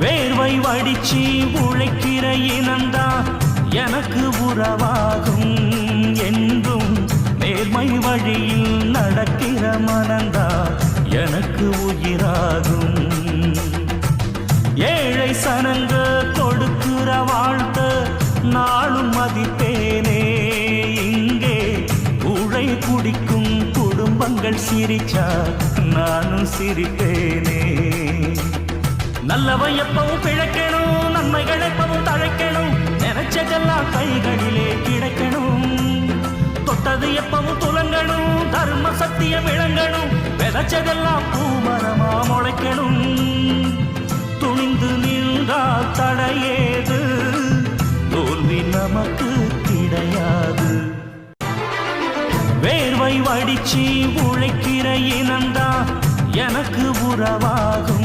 வேர்வை வடிச்சு உழைக்கிற இனந்தா எனக்கு உறவாகும் என்றும் நேர்மை வழியில் நடக்கிற மனந்தா எனக்கு உயிராகும். ஏழை சனங்க கொடுக்கிற வாழ்த்த நாளும் மதிப்பேனே. இங்கே உழை குடிக்கும் குடும்பங்கள் சிரிச்சா நானும் சிரிப்பேனே. நல்லவை எப்பவும் பிழைக்கணும், நன்மைகள் எப்பவும் தழைக்கணும், நினைச்சதெல்லாம் கைகளிலே கிடைக்கணும். தொட்டது எப்பவும் துலங்கணும், தர்ம சத்தியம் விளங்கணும், விதைச்சதெல்லாம் பூமரமா முளைக்கணும். துணிந்து நின்றால் தடையேது, தோல்வி நமக்கு கிடையாது. வேர்வை வடிச்சு உழைக்கிற இனந்தா எனக்கு உறவாகும்